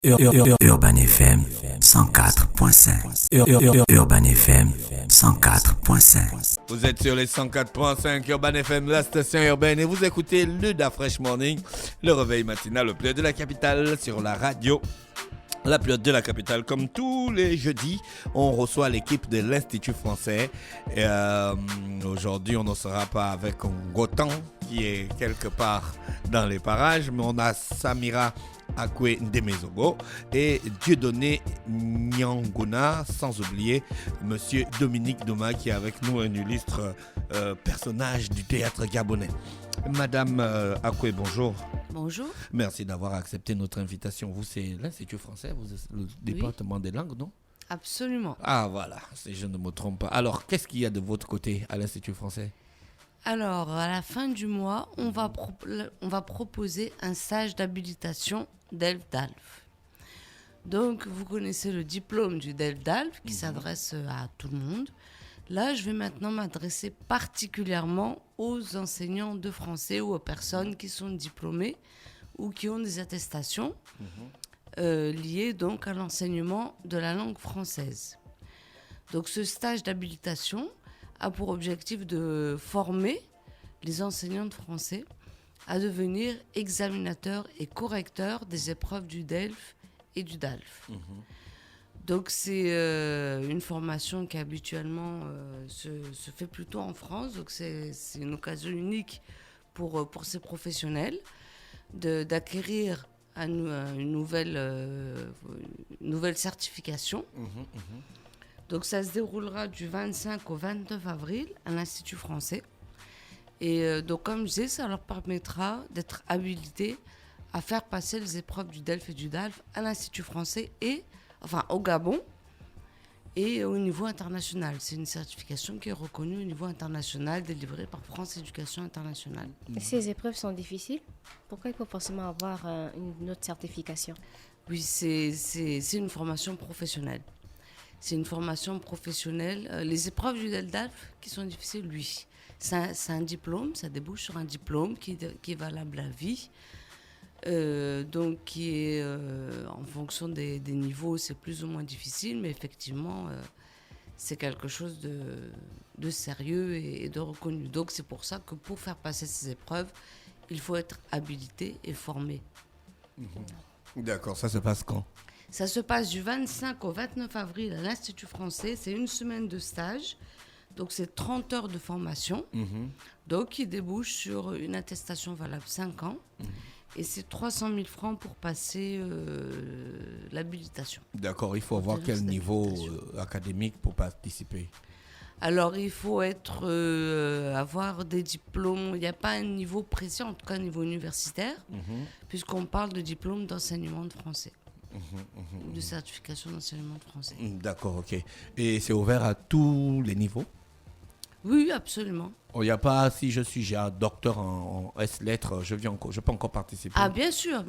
Urban FM 104.5. Urban FM 104.5. Vous êtes sur les 104.5 Urban FM, la station urbaine, et vous écoutez le Da Fresh Morning, le réveil matinal au plus de la capitale sur la radio. La plus haute de la capitale, comme tous les jeudis, on reçoit l'équipe de l'Institut français. Et aujourd'hui, on ne sera pas avec Gotan, qui est quelque part dans les parages, mais on a Samira Akwe Ndemezogo et Dieudonné Nyangona, sans oublier Monsieur Dominique Doma, qui est avec nous, un illustre personnage du théâtre gabonais. Madame Akwe, bonjour. Bonjour. Merci d'avoir accepté notre invitation. Vous, c'est l'Institut français, vous êtes le département des langues, non? Absolument. Ah, voilà, si je ne me trompe pas. Alors, qu'est-ce qu'il y a de votre côté à l'Institut français? Alors, à la fin du mois, on va proposer un stage d'habilitation DELF-DALF. Donc, vous connaissez le diplôme du DELF-DALF qui s'adresse à tout le monde. Là, je vais maintenant m'adresser particulièrement aux enseignants de français ou aux personnes qui sont diplômées ou qui ont des attestations liées donc à l'enseignement de la langue française. Donc, ce stage d'habilitation a pour objectif de former les enseignants de français à devenir examinateurs et correcteurs des épreuves du DELF et du DALF. Donc c'est une formation qui habituellement se fait plutôt en France. Donc c'est une occasion unique pour ces professionnels d'acquérir une nouvelle certification. Donc ça se déroulera du 25 au 29 avril à l'Institut français. Et donc comme je disais, ça leur permettra d'être habilités à faire passer les épreuves du DELF et du DALF à l'Institut français au Gabon et au niveau international. C'est une certification qui est reconnue au niveau international, délivrée par France Éducation Internationale. Ces épreuves sont difficiles. Pourquoi il faut forcément avoir une autre certification? Oui, c'est une formation professionnelle. C'est une formation professionnelle. Les épreuves du DELF qui sont difficiles, oui. C'est un diplôme, ça débouche sur un diplôme qui est valable à vie. Donc qui est en fonction des niveaux, c'est plus ou moins difficile, mais effectivement c'est quelque chose de sérieux et de reconnu. Donc c'est pour ça que pour faire passer ces épreuves, il faut être habilité et formé. D'accord, ça se passe quand? Ça se passe du 25 au 29 avril à l'Institut français. C'est une semaine de stage, donc c'est 30 heures de formation, donc qui débouche sur une attestation valable 5 ans. Et c'est 300 000 francs pour passer l'habilitation. D'accord, il faut avoir quel niveau académique pour participer? Alors, il faut avoir des diplômes. Il n'y a pas un niveau précis, en tout cas un niveau universitaire, puisqu'on parle de diplôme d'enseignement de français. De certification d'enseignement de français. D'accord, ok. Et c'est ouvert à tous les niveaux? Oui, absolument. Il n'y a pas, si j'ai un docteur en S-lettres, je peux encore participer? Ah, bien sûr,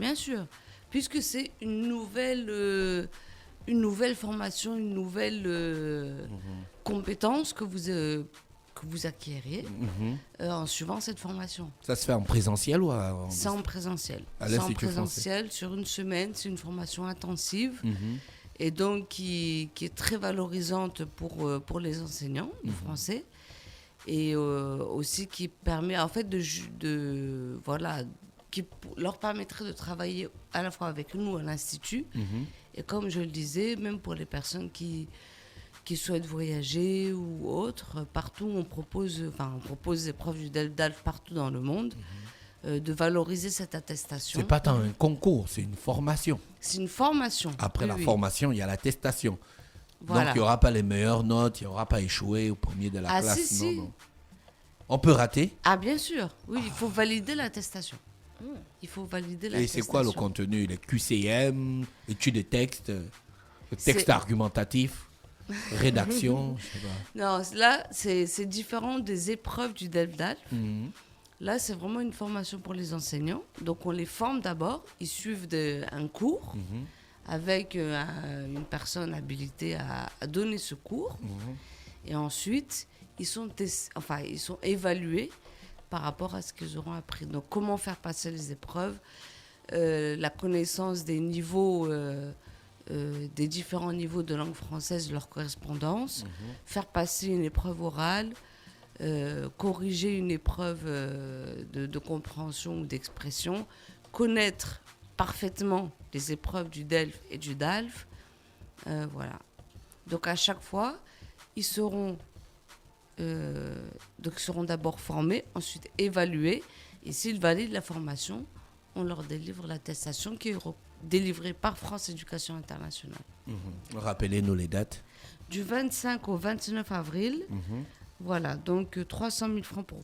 puisque c'est une nouvelle formation, une nouvelle compétence que vous acquérez en suivant cette formation. Ça se fait en présentiel ou C'est en présentiel. C'est en présentiel sur une semaine. C'est une formation intensive et donc qui est très valorisante pour les enseignants de français. Et aussi qui permet en fait qui leur permettrait de travailler à la fois avec nous à l'Institut et comme je le disais, même pour les personnes qui souhaitent voyager ou autres, partout on propose des épreuves du DELF partout dans le monde, de valoriser cette attestation. C'est pas tant un concours, c'est une formation. C'est une formation. Après la formation, il y a l'attestation. Voilà. Donc, il n'y aura pas les meilleures notes, il n'y aura pas échoué au premier de la classe. Si. Non. On peut rater? Ah, bien sûr. Oui, il faut valider l'attestation. Et c'est quoi le contenu? Les QCM, études de texte, texte argumentatif, rédaction, je sais pas. Non, là, c'est différent des épreuves du DELF-DALF. Là, c'est vraiment une formation pour les enseignants. Donc, on les forme d'abord. Ils suivent un cours. Avec une personne habilitée à donner ce cours. Et ensuite, ils sont évalués par rapport à ce qu'ils auront appris. Donc, comment faire passer les épreuves, la connaissance des niveaux, des différents niveaux de langue française, leur correspondance, faire passer une épreuve orale, corriger une épreuve de compréhension ou d'expression, connaître parfaitement les épreuves du DELF et du DALF. Voilà. Donc à chaque fois, ils seront d'abord formés, ensuite évalués, et s'ils valident la formation, on leur délivre l'attestation qui est délivrée par France Éducation Internationale. Rappelez-nous les dates. Du 25 au 29 avril, voilà, donc 300 000 francs pour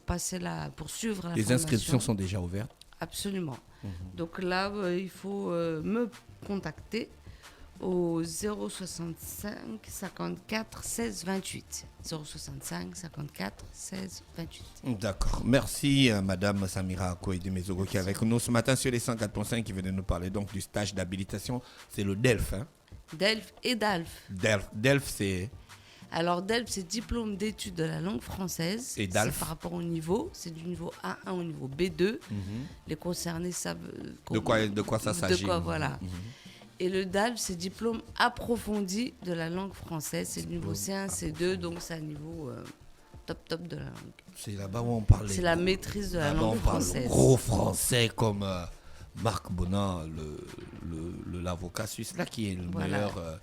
suivre la formation. Les inscriptions sont déjà ouvertes. Absolument. Donc là, il faut me contacter au 065 54 16 28. 065 54 16 28. D'accord. Merci Madame Samira Koïdé-Mezogo qui est avec nous ce matin sur les 104.5 qui venait nous parler donc du stage d'habilitation. C'est le DELF. Hein? DELF et DALF. DELF, c'est... Alors DELF, c'est diplôme d'études de la langue française. Et DALF? C'est par rapport au niveau. C'est du niveau A1 au niveau B2. Les concernés savent... De quoi ça s'agit? De quoi, voilà. Et le DALF, c'est diplôme approfondi de la langue française. C'est le niveau C1, C2, donc c'est un niveau top de la langue. C'est là-bas où on parle. C'est la maîtrise de la langue française. Gros français comme Marc Bonan, l'avocat suisse, là, qui est le meilleur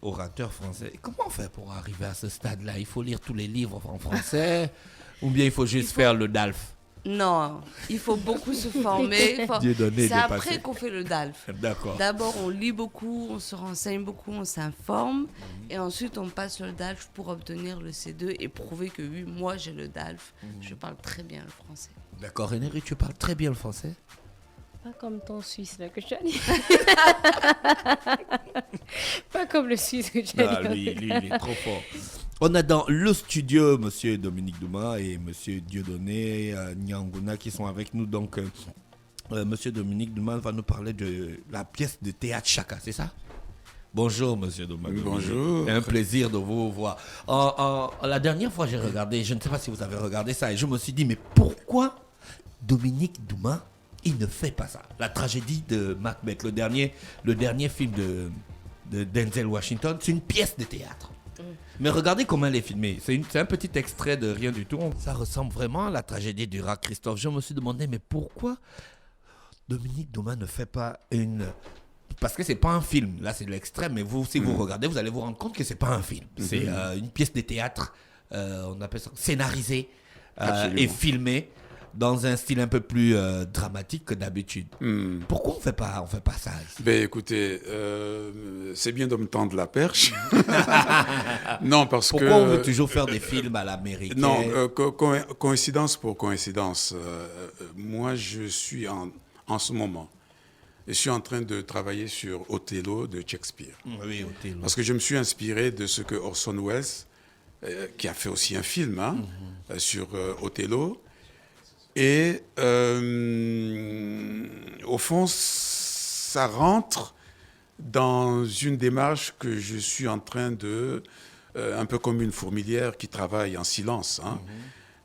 orateur français. Et comment on fait pour arriver à ce stade-là? Il faut lire tous les livres en français ou bien il faut juste faire le DALF? Non, il faut beaucoup se former. C'est après qu'on fait le DALF. D'accord. D'abord, on lit beaucoup, on se renseigne beaucoup, on s'informe. Et ensuite, on passe le DALF pour obtenir le C2 et prouver que oui, moi, j'ai le DALF. Je parle très bien le français. D'accord. René, tu parles très bien le français? Pas comme ton Suisse là que tu as dit. Pas comme le Suisse que tu as dit. Lui, il est trop fort. On a dans le studio Monsieur Dominique Douma et Monsieur Dieudonné Nyanguna qui sont avec nous. Donc, Monsieur Dominique Douma va nous parler de la pièce de théâtre Chaka, c'est ça? Bonjour, Monsieur Douma. Oui, bonjour. C'est un plaisir de vous voir. La dernière fois, j'ai regardé, je ne sais pas si vous avez regardé ça, et je me suis dit, mais pourquoi Dominique Douma, il ne fait pas ça? La tragédie de Macbeth, le dernier film de Denzel Washington, c'est une pièce de théâtre. Mais regardez comment elle est filmée. C'est un petit extrait de rien du tout. Ça ressemble vraiment à la tragédie du rat Christophe. Je me suis demandé, mais pourquoi Dominique Douma ne fait pas une... Parce que c'est pas un film. Là, c'est l'extrait, mais vous, si vous regardez, vous allez vous rendre compte que c'est pas un film. C'est une pièce de théâtre, on appelle ça scénarisée et filmée dans un style un peu plus dramatique que d'habitude. Pourquoi on fait pas ça ici? Ben écoutez, c'est bien de me tendre la perche. Non, parce Pourquoi que... on veut toujours faire des films à l'américaine? Non, coïncidence pour coïncidence. Moi, je suis en ce moment, je suis en train de travailler sur Othello de Shakespeare. Oui, Othello. Parce que je me suis inspiré de ce que Orson Welles, qui a fait aussi un film sur Othello. Et au fond, ça rentre dans une démarche que je suis en train de, un peu comme une fourmilière qui travaille en silence,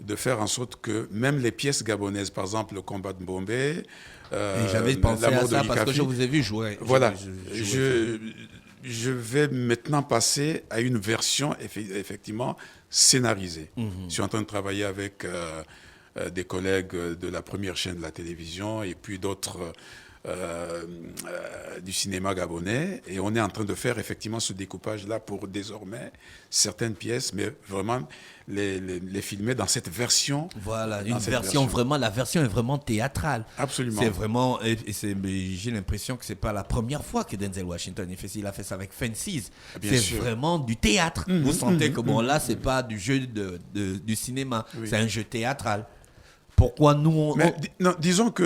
de faire en sorte que même les pièces gabonaises, par exemple le combat de Bombay, j'avais pensé à ça parce que je vous ai vu jouer. Voilà, je vais maintenant passer à une version effectivement scénarisée. Je suis en train de travailler avec des collègues de la première chaîne de la télévision et puis d'autres du cinéma gabonais. Et on est en train de faire effectivement ce découpage-là pour désormais certaines pièces, mais vraiment les filmer dans cette version. Voilà, une version vraiment, la version est vraiment théâtrale. Absolument. C'est vraiment, j'ai l'impression que c'est pas la première fois que Denzel Washington il a fait ça avec Fences. C'est vraiment du théâtre. Vous sentez que bon là, c'est pas du jeu du cinéma, c'est un jeu théâtral. Pourquoi nous non, disons que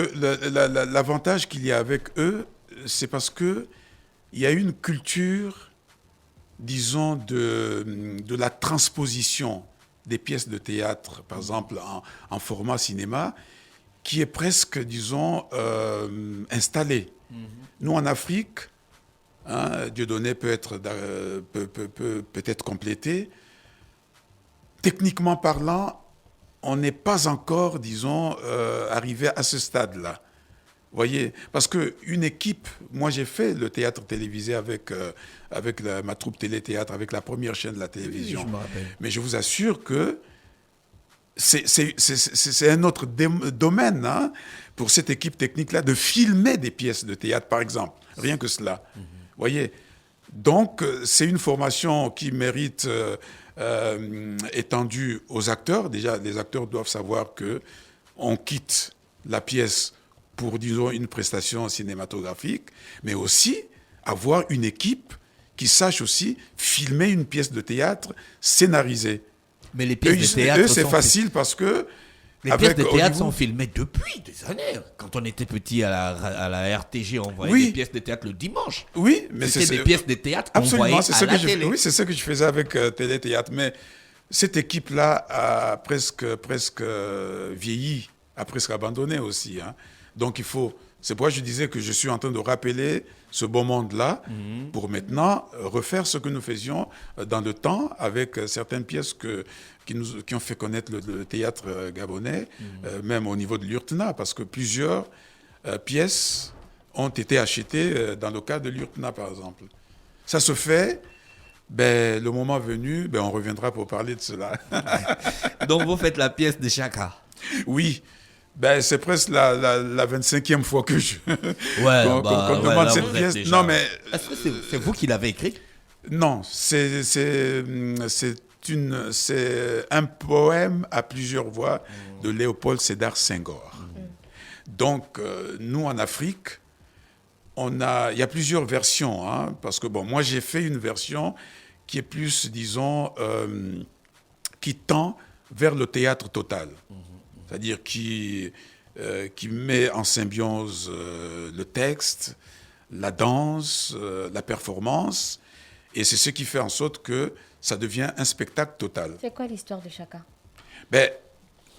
l'avantage qu'il y a avec eux, c'est parce que il y a une culture, disons, de la transposition des pièces de théâtre, par exemple en format cinéma, qui est presque, disons, installée. Nous, en Afrique, Dieudonné peut être complété. Techniquement parlant, on n'est pas encore, disons, arrivé à ce stade-là. Voyez, parce qu'une équipe, moi j'ai fait le théâtre télévisé avec ma troupe télé-théâtre, avec la première chaîne de la télévision. Oui, je me rappelle. Mais je vous assure que c'est un autre domaine hein, pour cette équipe technique-là de filmer des pièces de théâtre, par exemple. Rien que cela. Voyez. Donc, c'est une formation qui mérite étendue aux acteurs. Déjà, les acteurs doivent savoir que on quitte la pièce pour, disons, une prestation cinématographique, mais aussi avoir une équipe qui sache aussi filmer une pièce de théâtre scénarisée. Mais les pièces de théâtre c'est facile parce que... Les pièces de théâtre sont filmées depuis des années. Quand on était petit à la RTG, on voyait des pièces de théâtre le dimanche. Oui, mais c'était des pièces de théâtre qu'on voyait à la télé. Oui, c'est ce que je faisais avec Télé-Théâtre. Mais cette équipe-là a presque vieilli, a presque abandonné aussi. Hein. Donc il faut... C'est pourquoi je disais que je suis en train de rappeler ce beau monde-là pour maintenant refaire ce que nous faisions dans le temps avec certaines pièces qui ont fait connaître le théâtre gabonais, même au niveau de l'URTNA, parce que plusieurs pièces ont été achetées dans le cadre de l'URTNA, par exemple. Ça se fait, le moment venu, on reviendra pour parler de cela. Donc vous faites la pièce de Chaka. Oui. C'est presque la 25e fois que qu'on demande cette pièce. Déjà... Non, mais... Est-ce que c'est vous qui l'avez écrite? Non, c'est un poème à plusieurs voix de Léopold Sédar Senghor. Donc, nous, en Afrique, il y a plusieurs versions. Hein, parce que, moi, j'ai fait une version qui est plus, disons, qui tend vers le théâtre total. C'est-à-dire qui met en symbiose le texte, la danse, la performance, et c'est ce qui fait en sorte que ça devient un spectacle total. C'est quoi l'histoire de Chaka?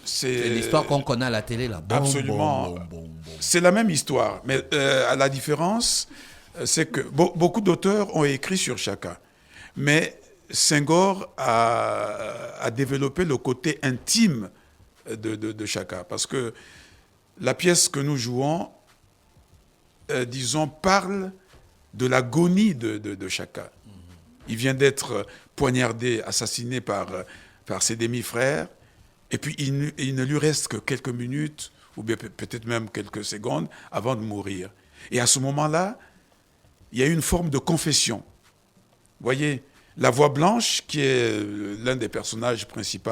C'est l'histoire qu'on connaît à la télé, là. Absolument. C'est la même histoire, mais la différence, c'est que beaucoup d'auteurs ont écrit sur Chaka, mais Senghor a développé le côté intime de Chaka, parce que la pièce que nous jouons, disons, parle de l'agonie de Chaka. Il vient d'être poignardé, assassiné par ses demi-frères, et puis il ne lui reste que quelques minutes, ou bien peut-être même quelques secondes, avant de mourir. Et à ce moment-là, il y a une forme de confession. Vous voyez, la Voix Blanche, qui est l'un des personnages principaux,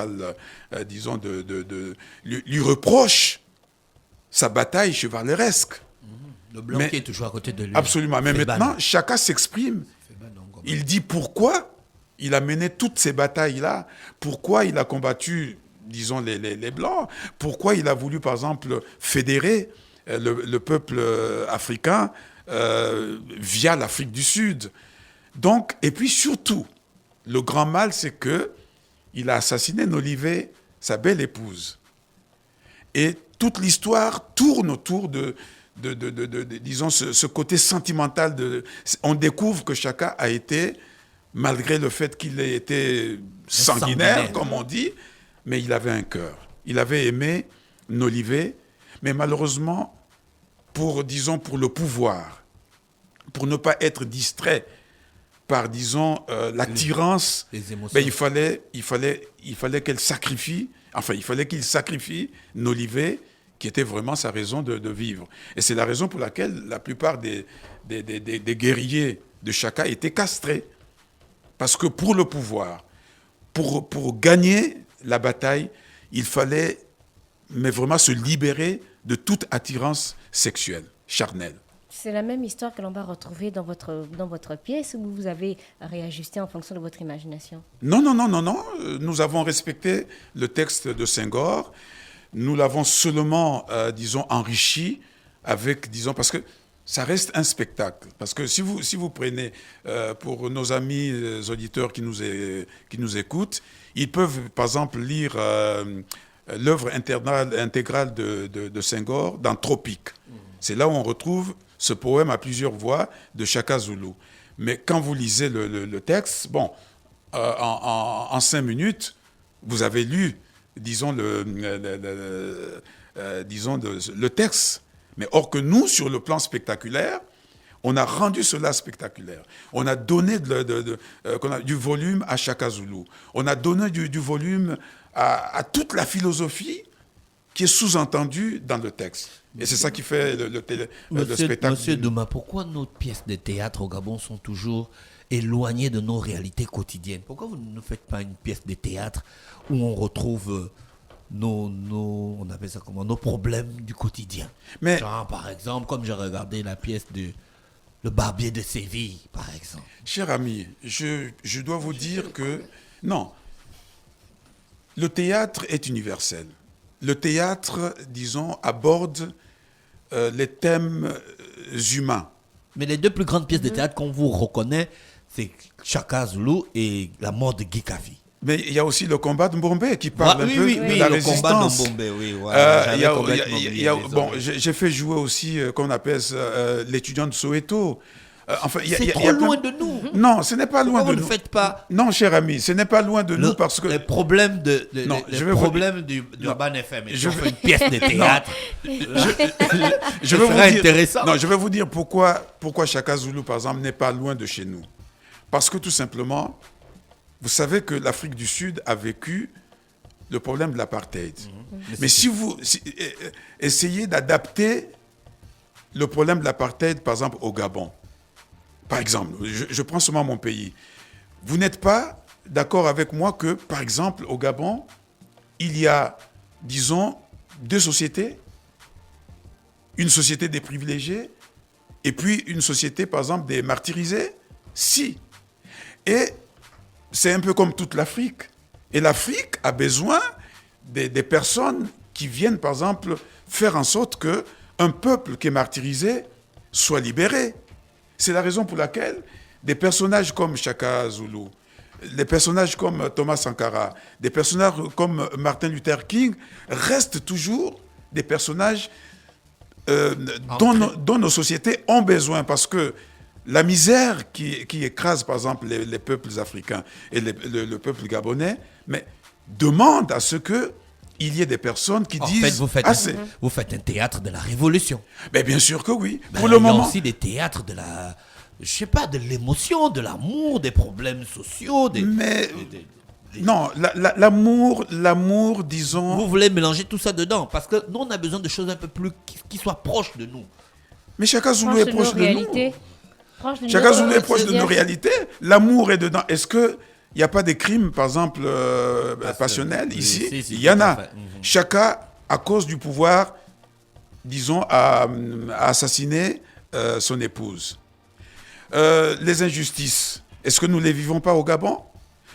disons, lui reproche sa bataille chevaleresque. Le blanc qui est toujours à côté de lui. Absolument. Mais maintenant, Chaka s'exprime. Il dit pourquoi il a mené toutes ces batailles-là, pourquoi il a combattu, disons, les Blancs, pourquoi il a voulu, par exemple, fédérer le peuple africain via l'Afrique du Sud. Donc, et puis surtout, le grand mal, c'est qu'il a assassiné Nolivé, sa belle épouse. Et toute l'histoire tourne autour de disons, ce côté sentimental. On découvre que Chaka a été, malgré le fait qu'il ait été sanguinaire, comme on dit, mais il avait un cœur. Il avait aimé Nolivé, mais malheureusement, pour le pouvoir, pour ne pas être distrait par, disons, l'attirance, il fallait qu'elle sacrifie, il fallait qu'il sacrifie Nolivé, qui était vraiment sa raison de vivre. Et c'est la raison pour laquelle la plupart des guerriers de Chaka étaient castrés. Parce que pour le pouvoir, pour gagner la bataille, il fallait mais vraiment se libérer de toute attirance sexuelle, charnelle. C'est la même histoire que l'on va retrouver dans votre pièce, ou vous avez réajusté en fonction de votre imagination? Non. Nous avons respecté le texte de Senghor. Nous l'avons seulement, disons, enrichi avec, disons, parce que ça reste un spectacle. Parce que si vous prenez, pour nos amis auditeurs qui nous écoutent, ils peuvent, par exemple, lire l'œuvre intégrale de Senghor dans Tropique. C'est là où on retrouve ce poème à plusieurs voix de Chaka Zulu. Mais quand vous lisez le texte, en 5 minutes, vous avez lu, disons, le texte. Mais or que nous, sur le plan spectaculaire, on a rendu cela spectaculaire. On a donné du volume à Chaka Zulu. On a donné du volume à toute la philosophie qui est sous-entendue dans le texte. Et c'est ça qui fait le spectacle. Monsieur Douma, pourquoi nos pièces de théâtre au Gabon sont toujours éloignées de nos réalités quotidiennes? Pourquoi vous ne faites pas une pièce de théâtre où on retrouve on appelle ça comment, nos problèmes du quotidien? Mais, genre, par exemple, comme j'ai regardé la pièce de Le Barbier de Séville, par exemple. Cher ami, je dois vous dire que non, le théâtre est universel. Le théâtre, disons, aborde les thèmes humains. Mais les deux plus grandes pièces de théâtre qu'on vous reconnaît, c'est Chaka Zulu et La mort de Guy Kavi. Mais il y a aussi le combat de Mbombé qui parle un peu de la le résistance. Combat de Mbombé, oui. Voilà, j'ai fait jouer aussi, qu'on appelle l'étudiant de Soweto. C'est trop loin de nous. Non, ce n'est pas loin de nous. Pourquoi vous ne faites pas... Non, cher ami, ce n'est pas loin de nous parce que... Les problèmes d'Urban FM. Je fais une pièce de théâtre. Je vais vous dire, intéressant. Non, je vais vous dire pourquoi Chaka Zulu, par exemple, n'est pas loin de chez nous. Parce que tout simplement, vous savez que l'Afrique du Sud a vécu le problème de l'apartheid. Mais si vous essayez d'adapter le problème de l'apartheid, par exemple, au Gabon, par exemple, je prends seulement mon pays, vous n'êtes pas d'accord avec moi que, par exemple, au Gabon, il y a, disons, deux sociétés, une société des privilégiés et puis une société, par exemple, des martyrisés? Si. Et c'est un peu comme toute l'Afrique. Et l'Afrique a besoin des personnes qui viennent, par exemple, faire en sorte qu'un peuple qui est martyrisé soit libéré. C'est la raison pour laquelle des personnages comme Chaka Zulu, des personnages comme Thomas Sankara, des personnages comme Martin Luther King restent toujours des personnages dont nos sociétés ont besoin, parce que la misère qui écrase, par exemple, les peuples africains et le peuple gabonais, mais demande à ce qu'il y ait des personnes qui disent... En fait, vous faites un théâtre de la révolution. Mais bien sûr que oui. Pour le moment, il y a aussi des théâtres de la... Je sais pas, de l'émotion, de l'amour, des problèmes sociaux, non, l'amour, disons... Vous voulez mélanger tout ça dedans, parce que nous, on a besoin de choses un peu plus qui soient proches de nous. Mais Chaka Zulu est proche de nous. Chaka Zulu est proche de nos réalités. L'amour est dedans. Est-ce qu'il n'y a pas des crimes, par exemple, passionnels ici? Si, il y en a. Chaka, à cause du pouvoir, disons, a assassiné son épouse. Les injustices, est-ce que nous ne les vivons pas au Gabon?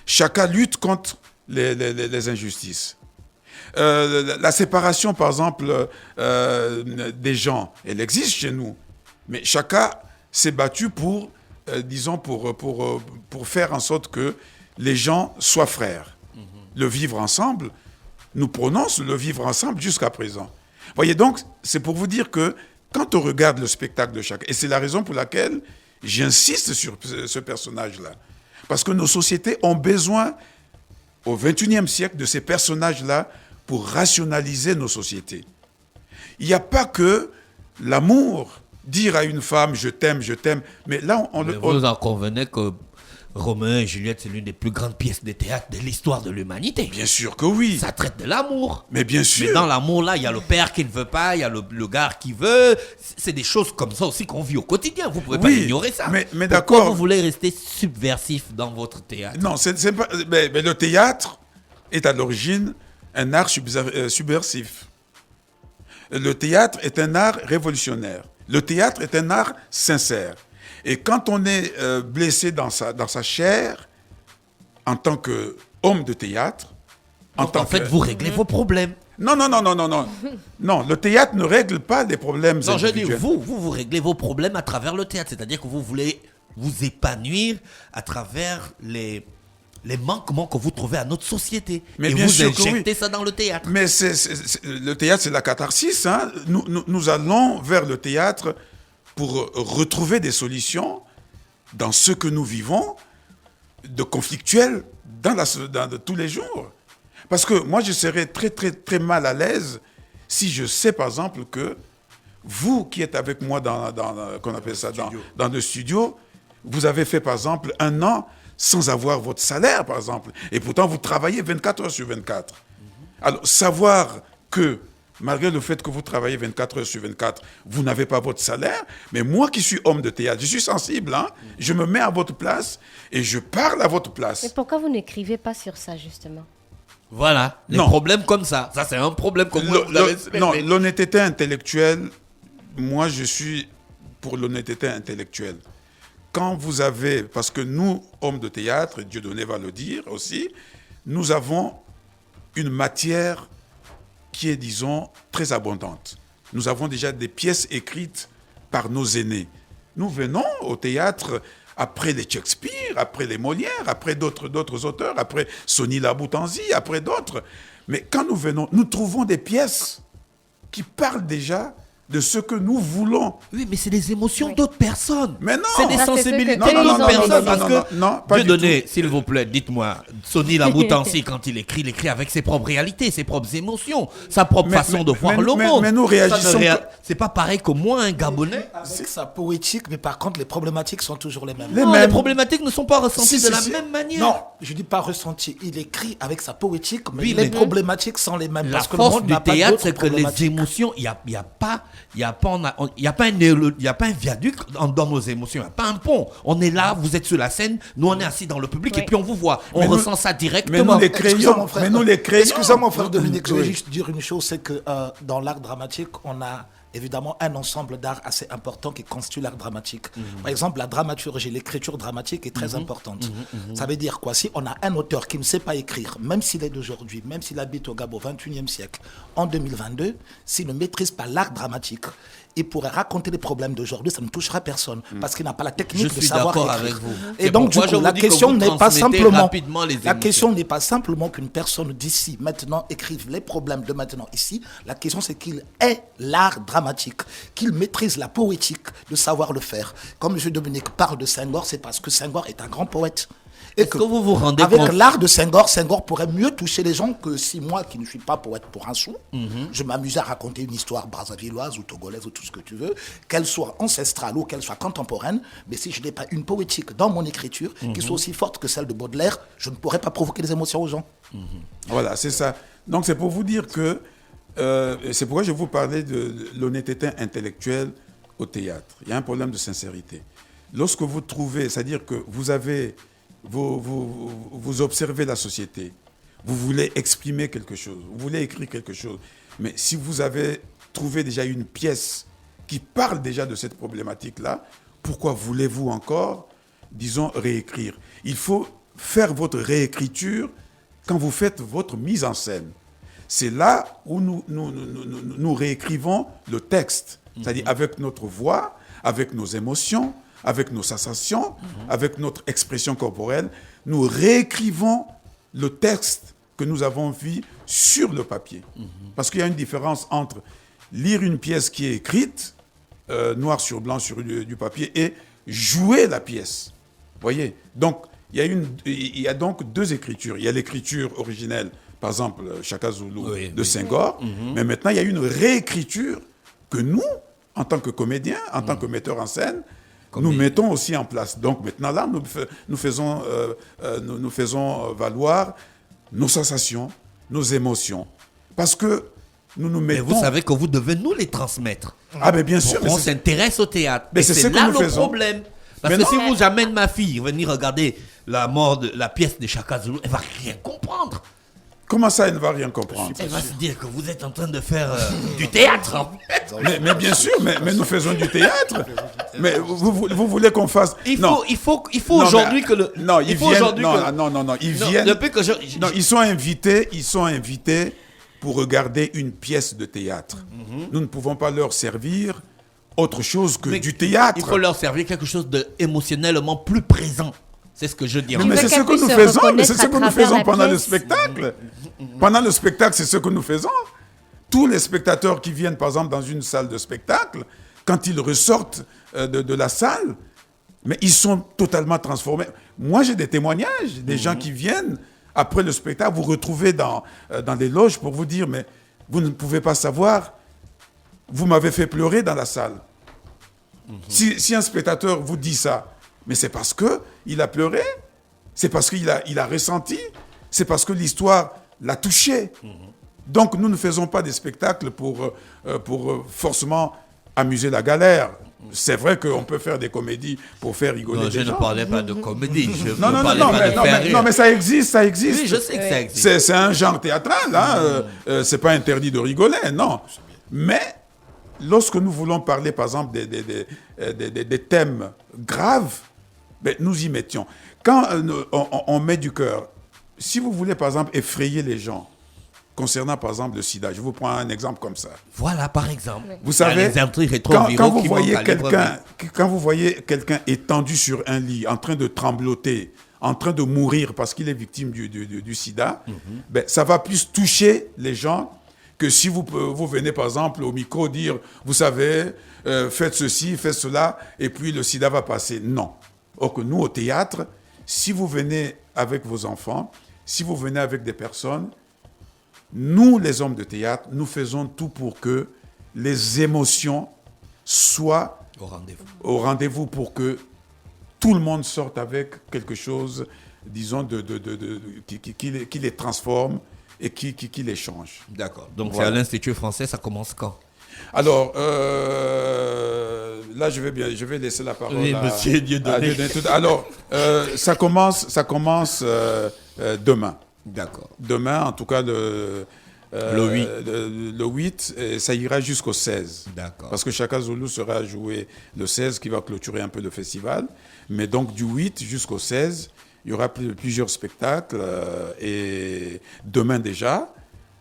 Chaka lutte contre les injustices. La séparation, par exemple, des gens, elle existe chez nous. Mais Chaka s'est battu pour faire en sorte que les gens soient frères. Le vivre ensemble, nous prenons le vivre ensemble jusqu'à présent. Voyez, donc, c'est pour vous dire que quand on regarde le spectacle de Chaka, et c'est la raison pour laquelle j'insiste sur ce personnage-là, parce que nos sociétés ont besoin, au XXIe siècle, de ces personnages-là pour rationaliser nos sociétés. Il n'y a pas que l'amour, dire à une femme « je t'aime », mais là, vous en convenez que Roméo et Juliette, c'est l'une des plus grandes pièces de théâtre de l'histoire de l'humanité. Bien sûr que oui. Ça traite de l'amour. Mais bien sûr. Mais dans l'amour, là, il y a le père qui ne veut pas, il y a le gars qui veut. C'est des choses comme ça aussi qu'on vit au quotidien. Vous ne pouvez pas ignorer ça. Mais d'accord. Pourquoi vous voulez rester subversif dans votre théâtre? Non, c'est pas, mais le théâtre est à l'origine un art subversif. Le théâtre est un art révolutionnaire. Le théâtre est un art sincère. Et quand on est blessé dans sa chair, en tant qu'homme de théâtre... En fait, vous réglez vos problèmes. Non. Non, le théâtre ne règle pas des problèmes individuels. Je dis, vous réglez vos problèmes à travers le théâtre. C'est-à-dire que vous voulez vous épanouir à travers les manquements que vous trouvez à notre société. Mais et bien vous sûr injectez ça dans le théâtre. Mais le théâtre, c'est la catharsis. Hein. Nous allons vers le théâtre pour retrouver des solutions dans ce que nous vivons de conflictuel dans tous les jours. Parce que moi, je serais très, très, très mal à l'aise si je sais, par exemple, que vous qui êtes avec moi qu'on appelle ça, dans le studio, vous avez fait, par exemple, 1 an sans avoir votre salaire, par exemple. Et pourtant, vous travaillez 24 heures sur 24. Alors, savoir que, malgré le fait que vous travaillez 24 heures sur 24, vous n'avez pas votre salaire, mais moi qui suis homme de théâtre, je suis sensible, hein, je me mets à votre place et je parle à votre place. Mais pourquoi vous n'écrivez pas sur ça, justement? Voilà, les Non. problèmes comme ça. Ça, c'est un problème comme vous l'avez soulevé. Non, l'honnêteté intellectuelle, moi, je suis pour l'honnêteté intellectuelle. Quand vous avez, parce que nous, hommes de théâtre, et Dieudonné va le dire aussi, nous avons une matière qui est, disons, très abondante. Nous avons déjà des pièces écrites par nos aînés. Nous venons au théâtre après les Shakespeare, après les Molières, après d'autres auteurs, après Sonny Laboutanzi, après d'autres. Mais quand nous venons, nous trouvons des pièces qui parlent déjà de ce que nous voulons. Oui, mais c'est des émotions d'autres personnes. Mais non. C'est des Ça, c'est ce sensibilités que d'autres non, personnes. non, Parce que, non, pas du Dieudonné, s'il vous plaît, dites-moi, Sonny Laboutanzi, quand il écrit avec ses propres réalités, ses propres émotions, sa propre façon de voir le monde. Mais nous réagissons. C'est pas pareil que moi, un Gabonais. Avec sa poétique, mais par contre, les problématiques sont toujours les mêmes. Les problématiques ne sont pas ressenties Si, de si, la si. même manière. Non, je dis pas ressenti. Il écrit avec sa poétique, mais Oui, les mais- problématiques sont les mêmes. La parce que le force monde du n'a pas théâtre, d'autres c'est que les problématiques. émotions, il n'y a pas un viaduc dans nos émotions, il n'y a pas un pont. On est là, vous êtes sur la scène, nous on est assis dans le public Oui. et puis on vous voit. On Mais nous- ressent ça Mais directement. nous les Excusez-moi, crayons. frère. Mais nous les crayons. Excusez-moi, frère Dominique, je vais Oui. juste dire une chose, c'est que dans l'art dramatique, on a évidemment un ensemble d'art assez important qui constitue l'art dramatique. Par exemple, la dramaturgie, l'écriture dramatique est très importante. Ça veut dire quoi? Si on a un auteur qui ne sait pas écrire, même s'il est d'aujourd'hui, même s'il habite au Gabon au XXIe siècle, en 2022, s'il ne maîtrise pas l'art dramatique, il pourrait raconter les problèmes d'aujourd'hui, ça ne touchera personne, parce qu'il n'a pas la technique Je de suis savoir d'accord écrire. avec vous. Et C'est donc, du pourquoi je coup, vous la dis que question vous n'est pas transmettez simplement... rapidement les La émotions. question n'est pas simplement qu'une personne d'ici, maintenant, écrive les problèmes de maintenant ici. La question, c'est qu'il ait l'art dramatique, qu'il maîtrise la poétique de savoir le faire. Comme M. Dominique parle de Senghor, c'est parce que Senghor est un grand poète. Et Est-ce que vous vous rendez avec compte l'art de Senghor, Senghor pourrait mieux toucher les gens que si moi, qui ne suis pas poète pour un sou, je m'amusais à raconter une histoire brazzavilloise ou togolaise ou tout ce que tu veux, qu'elle soit ancestrale ou qu'elle soit contemporaine, mais si je n'ai pas une poétique dans mon écriture qui soit aussi forte que celle de Baudelaire, je ne pourrais pas provoquer des émotions aux gens. Voilà, c'est ça. Donc c'est pour vous dire que c'est pourquoi je vous parlais de l'honnêteté intellectuelle au théâtre. Il y a un problème de sincérité. Lorsque vous trouvez, c'est-à-dire que vous observez la société, vous voulez exprimer quelque chose, vous voulez écrire quelque chose, mais si vous avez trouvé déjà une pièce qui parle déjà de cette problématique-là, pourquoi voulez-vous encore, disons, réécrire? Il faut faire votre réécriture quand vous faites votre mise en scène. C'est là où nous réécrivons le texte, c'est-à-dire avec notre voix, avec nos émotions, avec nos sensations, avec notre expression corporelle, nous réécrivons le texte que nous avons vu sur le papier. Parce qu'il y a une différence entre lire une pièce qui est écrite, noir sur blanc sur du papier, et jouer la pièce. Vous voyez? Donc, il y a donc deux écritures. Il y a l'écriture originelle, par exemple, Chaka Zulu de Senghor, mais maintenant, il y a une réécriture que nous, en tant que comédiens, en tant que metteurs en scène, nous mettons aussi en place. Donc maintenant, là, nous faisons valoir nos sensations, nos émotions. Parce que nous nous Mais mettons... vous savez que vous devez nous les transmettre. Ah, mais bien sûr. On s'intéresse au théâtre. Mais Et c'est c'est ce que là nous le faisons. problème. Parce Mais que non. si vous j'amène ma fille venir regarder la pièce de Chaka Zulu, elle va rien comprendre. Comment ça, elle ne va rien comprendre? Elle va se dire que vous êtes en train de faire du théâtre. En fait. Mais bien sûr, mais nous faisons du théâtre. Mais vous voulez qu'on fasse... Il Non. faut Non, aujourd'hui mais- que le. Non, il ils faut viennent... aujourd'hui que. Non, ils Non, viennent... depuis que Non, ils sont invités pour regarder une pièce de théâtre. Nous ne pouvons pas leur servir autre chose que Mais du théâtre. Il faut leur servir quelque chose d'émotionnellement plus présent. C'est ce que je dis. en Mais fait. c'est ce qu'elle que nous puisse se faisons, mais reconnaître c'est ce à que nous travers faisons la pendant le pièce. spectacle. Pendant le spectacle, c'est ce que nous faisons. Tous les spectateurs qui viennent, par exemple, dans une salle de spectacle, quand ils ressortent de la salle, mais ils sont totalement transformés. Moi, j'ai des témoignages, des gens qui viennent, après le spectacle, vous retrouvez dans des loges pour vous dire, mais vous ne pouvez pas savoir vous m'avez fait pleurer dans la salle. Si un spectateur vous dit ça, mais c'est parce qu'il a pleuré, c'est parce qu'il a ressenti, c'est parce que l'histoire l'a touché. Donc nous ne faisons pas des spectacles pour forcément amuser la galère. C'est vrai qu'on peut faire des comédies pour faire rigoler Non, des gens. je ne parlais pas de comédie. Je Non, ne parlais pas de faire rire. mais ça existe. Oui, je sais que ça existe. C'est un genre théâtral, hein. C'est pas interdit de rigoler, non. Mais lorsque nous voulons parler, par exemple, des thèmes graves, ben, nous y mettions. Quand on met du cœur, si vous voulez, par exemple, effrayer les gens, concernant, par exemple, le sida, je vous prends un exemple comme ça. Voilà, par exemple. Vous savez, quand vous voyez quelqu'un étendu sur un lit, en train de trembloter, en train de mourir parce qu'il est victime du sida, ben, ça va plus toucher les gens que si vous venez, par exemple, au micro dire, vous savez, faites ceci, faites cela, et puis le sida va passer. Non. Or que nous, au théâtre, si vous venez avec vos enfants, si vous venez avec des personnes, nous, les hommes de théâtre, nous faisons tout pour que les émotions soient au rendez-vous pour que tout le monde sorte avec quelque chose, disons, qui les transforme et qui les change. D'accord. Donc Voilà. c'est à l'Institut français, ça commence quand? Alors, là, je vais laisser la parole Oui, monsieur Dieudonné. Alors, ça commence demain. D'accord. Demain, en tout cas, le 8. Le 8, et ça ira jusqu'au 16. D'accord. Parce que Chaka Zulu sera joué le 16, qui va clôturer un peu le festival. Mais donc, du 8 jusqu'au 16, il y aura plusieurs spectacles. Et demain déjà,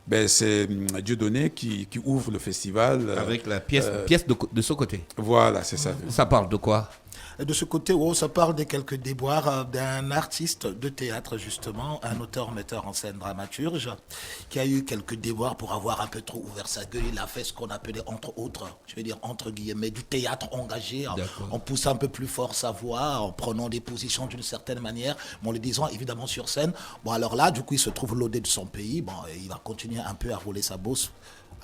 ben, c'est Dieudonné qui ouvre le festival. Avec la pièce de ce côté. Voilà, c'est ça. Ça parle de quoi? Et de ce côté, ça parle de quelques déboires d'un artiste de théâtre, justement, un auteur, metteur en scène, dramaturge, qui a eu quelques déboires pour avoir un peu trop ouvert sa gueule. Il a fait ce qu'on appelait, entre autres, je vais dire entre guillemets, du théâtre engagé, en poussant un peu plus fort sa voix, en prenant des positions d'une certaine manière, mais en le disant évidemment sur scène. Bon, alors là, du coup, il se trouve laudé de son pays. Bon, il va continuer un peu à rouler sa bosse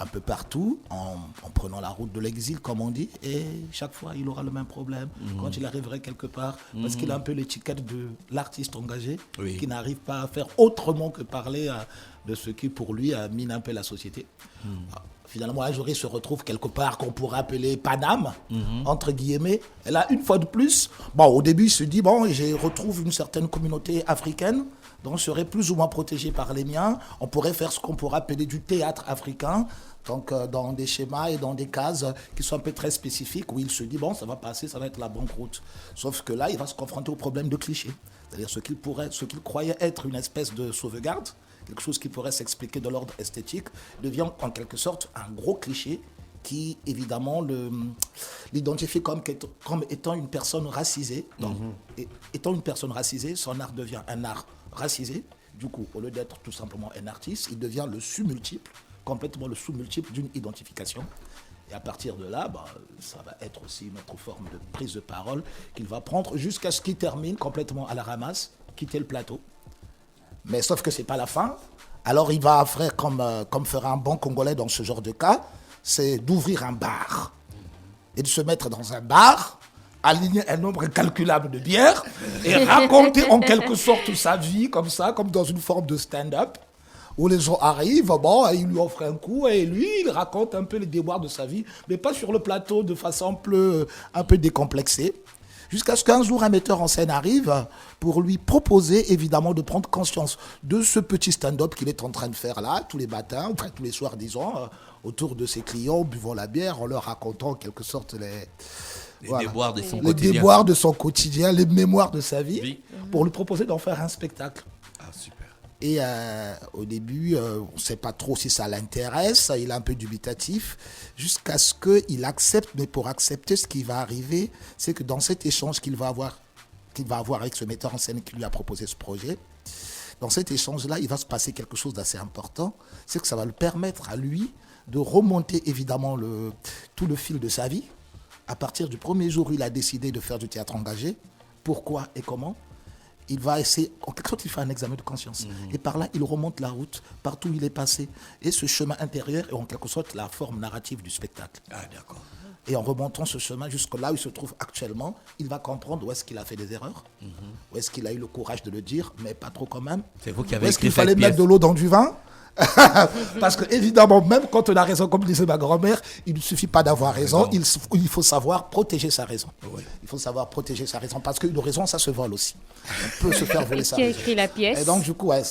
un peu partout, en prenant la route de l'exil, comme on dit, et chaque fois, il aura le même problème quand il arriverait quelque part, parce qu'il a un peu l'étiquette de l'artiste engagé, qui n'arrive pas à faire autrement que parler de ce qui, pour lui, mine un peu la société. Finalement, un jour, il se retrouve quelque part qu'on pourrait appeler Paname, entre guillemets. Et là, une fois de plus, bon, au début, il se dit, bon, je retrouve une certaine communauté africaine, donc je serai plus ou moins protégé par les miens. On pourrait faire ce qu'on pourrait appeler du théâtre africain, donc dans des schémas et dans des cases qui sont un peu très spécifiques, où il se dit, bon, ça va passer, ça va être la banqueroute. Sauf que là, il va se confronter au problème de clichés. C'est-à-dire ce qu'il croyait être une espèce de sauvegarde, quelque chose qui pourrait s'expliquer de l'ordre esthétique, devient en quelque sorte un gros cliché qui, évidemment, l'identifie comme étant une personne racisée. Donc, étant une personne racisée, son art devient un art racisé. Du coup, au lieu d'être tout simplement un artiste, il devient le sous-multiple, complètement le sous-multiple d'une identification. Et à partir de là, ça va être aussi une autre forme de prise de parole qu'il va prendre jusqu'à ce qu'il termine complètement à la ramasse, quitter le plateau. Mais sauf que ce n'est pas la fin. Alors il va faire comme ferait un bon Congolais dans ce genre de cas, c'est d'ouvrir un bar. Et de se mettre dans un bar, aligner un nombre incalculable de bières et raconter en quelque sorte sa vie comme ça, comme dans une forme de stand-up, où les gens arrivent, ils lui offrent un coup et lui, il raconte un peu les déboires de sa vie, mais pas sur le plateau de façon un peu décomplexée. Jusqu'à ce qu'un jour, un metteur en scène arrive pour lui proposer, évidemment, de prendre conscience de ce petit stand-up qu'il est en train de faire là, tous les matins, enfin tous les soirs, disons, autour de ses clients, buvant la bière, en leur racontant en quelque sorte les déboires de son les quotidien. déboires de son quotidien, les mémoires de sa vie, Oui. pour lui proposer d'en faire un spectacle. Ah, super. Et au début, on ne sait pas trop si ça l'intéresse, il est un peu dubitatif, jusqu'à ce qu'il accepte. Mais pour accepter, ce qui va arriver, c'est que dans cet échange qu'il va avoir avec ce metteur en scène qui lui a proposé ce projet, dans cet échange-là, il va se passer quelque chose d'assez important, c'est que ça va lui permettre à lui de remonter évidemment tout le fil de sa vie, à partir du premier jour où il a décidé de faire du théâtre engagé, pourquoi et comment. il va essayer, en quelque sorte, il fait un examen de conscience. Et par là, il remonte la route, partout où il est passé. Et ce chemin intérieur est en quelque sorte la forme narrative du spectacle. Ah, d'accord. Et en remontant ce chemin jusque là où il se trouve actuellement, il va comprendre où est-ce qu'il a fait des erreurs, où est-ce qu'il a eu le courage de le dire, mais pas trop quand même. C'est vous qui Où avez est-ce écrit qu'il fallait cette mettre pièce. de l'eau dans du vin. Parce que évidemment, même quand on a raison, comme disait ma grand-mère, il ne suffit pas d'avoir raison, il faut savoir protéger sa raison. Il faut savoir protéger sa raison, parce qu'une raison, ça se vole aussi. On peut se faire voler sa Qui a raison. écrit la pièce? Et donc, du coup, ouais,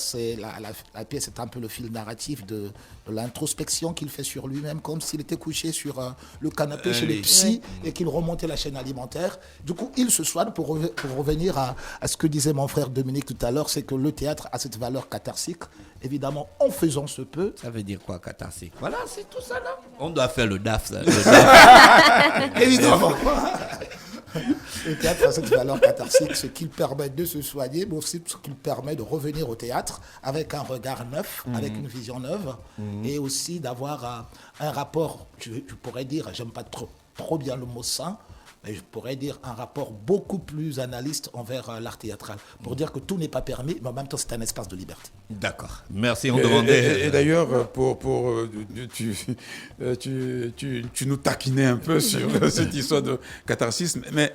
la pièce est un peu le fil narratif de l'introspection qu'il fait sur lui-même, comme s'il était couché sur le canapé chez les psys et qu'il remontait la chaîne alimentaire. Du coup, il se soigne pour revenir à ce que disait mon frère Dominique tout à l'heure, c'est que le théâtre a cette valeur catharsique. Évidemment, en faisant ce peu. Ça veut dire quoi, catharsique? Voilà, c'est tout ça là. On doit faire le DAF, ça. Le DAF. Évidemment. Le théâtre a cette valeur catharsique, ce qui permet de se soigner, mais aussi ce qui permet de revenir au théâtre avec un regard neuf, avec une vision neuve, et aussi d'avoir un rapport, je pourrais dire, j'aime pas trop bien le mot sain, mais je pourrais dire un rapport beaucoup plus analyste envers l'art théâtral, pour dire que tout n'est pas permis, mais en même temps c'est un espace de liberté. D'accord. Merci, on demandait... Et d'ailleurs, tu nous taquinais un peu sur cette histoire de catharsis, mais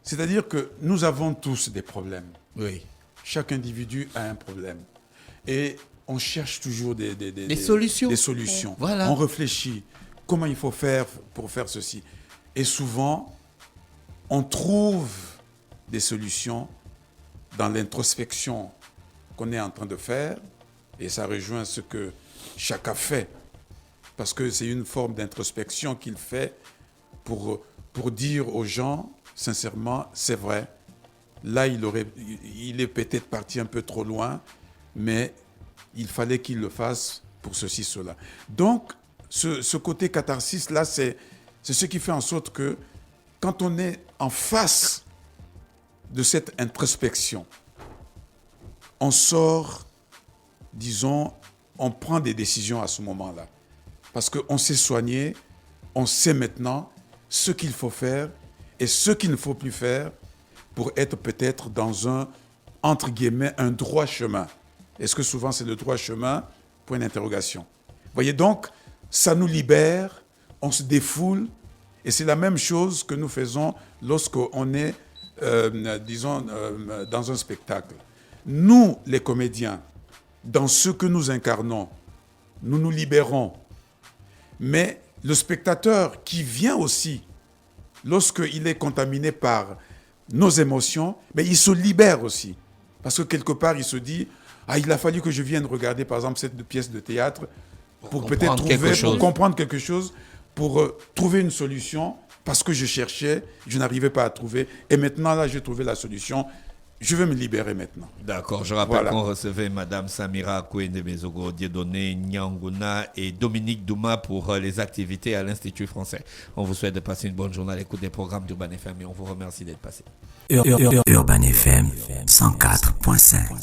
c'est-à-dire que nous avons tous des problèmes. Oui. Chaque individu a un problème. Et on cherche toujours des solutions. Des solutions. Voilà. On réfléchit. Comment il faut faire pour faire ceci? Et souvent, on trouve des solutions dans l'introspection qu'on est en train de faire. Et ça rejoint ce que chacun fait. Parce que c'est une forme d'introspection qu'il fait pour dire aux gens, sincèrement, c'est vrai. Là, il est peut-être parti un peu trop loin, mais il fallait qu'il le fasse pour ceci, cela. Donc, ce côté catharsis, là, c'est ce qui fait en sorte que quand on est en face de cette introspection, on sort, disons, on prend des décisions à ce moment-là. Parce qu'on s'est soigné, on sait maintenant ce qu'il faut faire et ce qu'il ne faut plus faire pour être peut-être dans un, entre guillemets, un droit chemin. Est-ce que souvent c'est le droit chemin? Point d'interrogation. Vous voyez donc, ça nous libère, on se défoule, et c'est la même chose que nous faisons lorsqu'on est, dans un spectacle. Nous, les comédiens, dans ce que nous incarnons, nous nous libérons. Mais le spectateur qui vient aussi, lorsqu'il est contaminé par nos émotions, mais il se libère aussi. Parce que quelque part, il se dit, il a fallu que je vienne regarder, par exemple, cette pièce de théâtre pour peut-être comprendre quelque chose, pour trouver une solution, parce que je cherchais, je n'arrivais pas à trouver. Et maintenant, là, j'ai trouvé la solution. Je vais me libérer maintenant. D'accord, je rappelle qu'on recevait Madame Samira Kouende-Mezogo, Dieudonné Nyanguna et Dominique Douma pour les activités à l'Institut français. On vous souhaite de passer une bonne journée à l'écoute des programmes d'Urban FM et on vous remercie d'être passé. Urban FM 104.5